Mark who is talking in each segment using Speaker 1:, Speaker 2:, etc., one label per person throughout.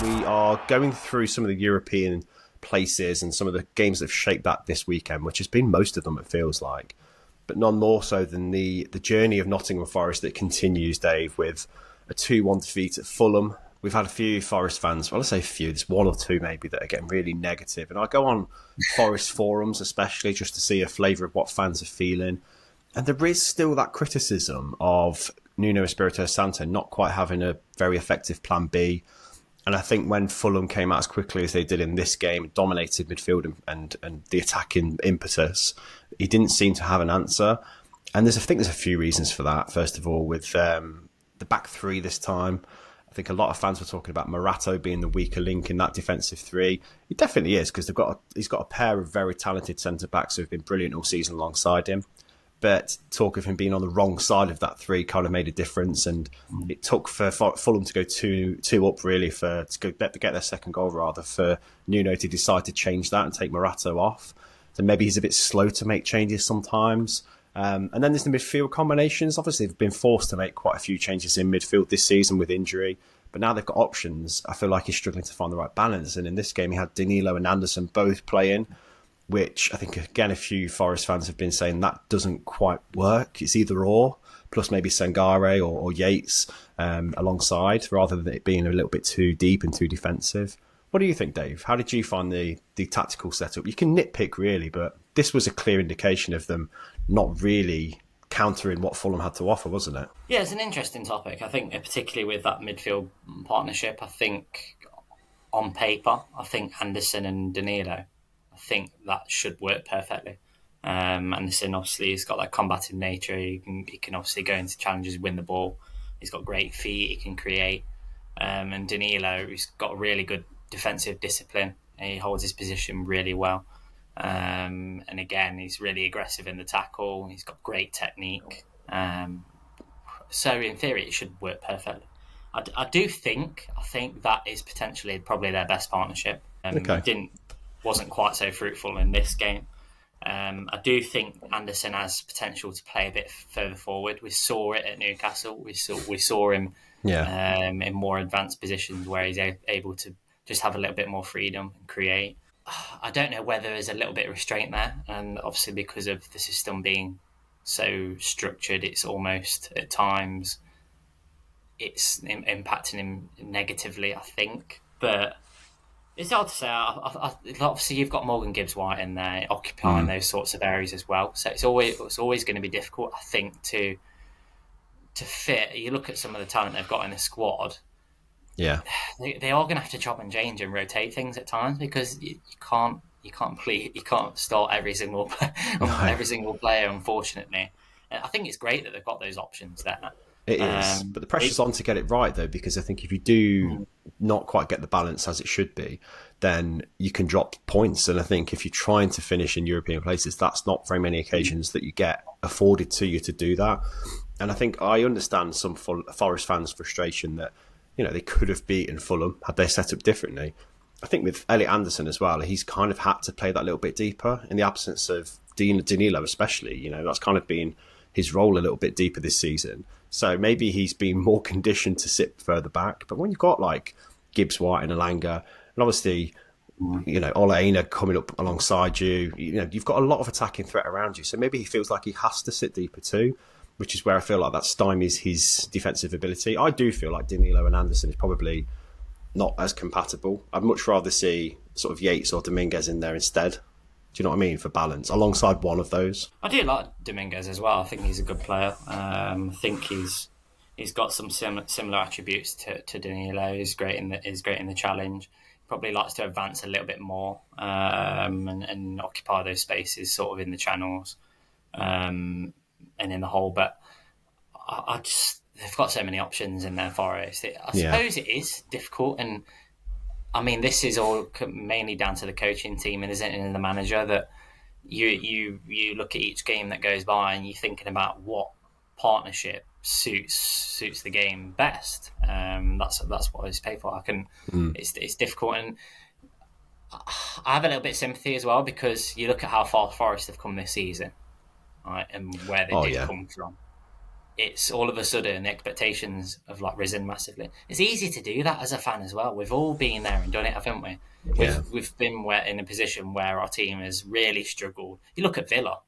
Speaker 1: We are going through some of the European places and some of the games that have shaped that this weekend, which has been most of them, it feels like. But none more so than the journey of Nottingham Forest that continues, Dave, with a 2-1 defeat at Fulham. We've had a few Forest fans, well, I say a few, there's one or two maybe that are getting really negative. And I go on Forest forums especially just to see a flavour of what fans are feeling. And there is still that criticism of Nuno Espírito Santo not quite having a very effective plan B. And I think when Fulham came out as quickly as they did in this game, dominated midfield and the attacking impetus, he didn't seem to have an answer. And I think there's a few reasons for that. First of all, with the back three this time, I think a lot of fans were talking about Morato being the weaker link in that defensive three. He definitely is, because he's got a pair of very talented centre-backs who have been brilliant all season alongside him. But talk of him being on the wrong side of that three kind of made a difference, and it took for Fulham to go two up really to get their second goal rather for Nuno to decide to change that and take Morato off. So maybe he's a bit slow to make changes sometimes. And then there's the midfield combinations. Obviously, they've been forced to make quite a few changes in midfield this season with injury, but now they've got options. I feel like he's struggling to find the right balance. And in this game, he had Danilo and Anderson both playing, which I think, again, a few Forest fans have been saying that doesn't quite work. It's either or, plus maybe Sangare or Yates alongside, rather than it being a little bit too deep and too defensive. What do you think, Dave? How did you find the tactical setup? You can nitpick, really, but this was a clear indication of them not really countering what Fulham had to offer, wasn't it?
Speaker 2: Yeah, it's an interesting topic. I think particularly with that midfield partnership, I think on paper, I think Anderson and Danilo, I think that should work perfectly. Anderson, obviously, he's got that combative nature. He can obviously go into challenges, win the ball. He's got great feet. He can create. And Danilo, he's got really good defensive discipline. He holds his position really well. And again, he's really aggressive in the tackle. He's got great technique. So in theory, it should work perfectly. I think that is potentially probably their best partnership.
Speaker 1: Okay.
Speaker 2: Wasn't quite so fruitful in this game. I do think Anderson has potential to play a bit further forward. We saw it at Newcastle. We saw him in more advanced positions where he's able to just have a little bit more freedom and create. I don't know whether there's a little bit of restraint there, and obviously because of the system being so structured, it's almost at times it's impacting him negatively, I think. But it's hard to say. Obviously, you've got Morgan Gibbs-White in there occupying those sorts of areas as well. So it's always going to be difficult, I think, to fit. You look at some of the talent they've got in the squad.
Speaker 1: Yeah,
Speaker 2: they are going to have to chop and change and rotate things at times, because you can't start every single player. Unfortunately, and I think it's great that they've got those options there.
Speaker 1: It is, but the pressure's on to get it right, though, because I think if you do not quite get the balance as it should be, then you can drop points. And I think if you're trying to finish in European places, that's not very many occasions that you get afforded to you to do that. And I think I understand some Forest fans' frustration that, they could have beaten Fulham had they set up differently. I think with Elliot Anderson as well, he's kind of had to play that little bit deeper in the absence of Danilo especially. That's kind of been his role a little bit deeper this season. So maybe he's been more conditioned to sit further back. But when you've got like Gibbs-White and Elanga, and obviously, Ola Aina coming up alongside you, you've got a lot of attacking threat around you. So maybe he feels like he has to sit deeper too, which is where I feel like that stymies his defensive ability. I do feel like Danilo and Anderson is probably not as compatible. I'd much rather see sort of Yates or Dominguez in there instead. Do you know what I mean? For balance, alongside one of those.
Speaker 2: I do like Dominguez as well. I think he's a good player. I think he's got some similar attributes to Danilo. He's great in the challenge. Probably likes to advance a little bit more and occupy those spaces sort of in the channels and in the hole. But they've got so many options in their Forest. I suppose it is difficult, and I mean, this is all mainly down to the coaching team and isn't in the manager, that you look at each game that goes by and you're thinking about what partnership suits the game best. That's what it's paid for. It's difficult, and I have a little bit of sympathy as well, because you look at how far Forest have come this season, right, and where they come from. it's all of a sudden the expectations have like risen massively. It's easy to do that as a fan as well. We've all been there and done it, haven't we?
Speaker 1: Yeah.
Speaker 2: We've been in a position where our team has really struggled. You look at Villa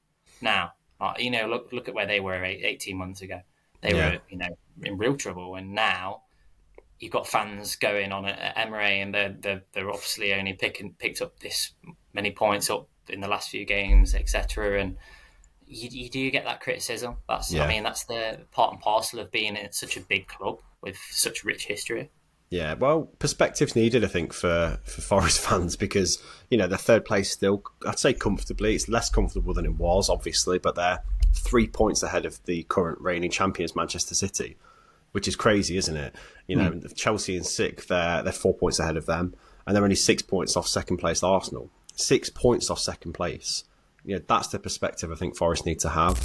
Speaker 2: now, look at where they were 18 months ago. They were, in real trouble, and now you've got fans going on at Emery, and they're obviously only picked up this many points up in the last few games, etc. And you do get that criticism. That's the part and parcel of being in such a big club with such rich history.
Speaker 1: Yeah, well, perspective's needed, I think, for Forest fans because, their third place still, I'd say comfortably. It's less comfortable than it was, obviously, but they're 3 points ahead of the current reigning champions, Manchester City, which is crazy, isn't it? Chelsea in sixth, they're 4 points ahead of them, and they're only 6 points off second place Arsenal. 6 points off second place. That's the perspective I think Forest need to have.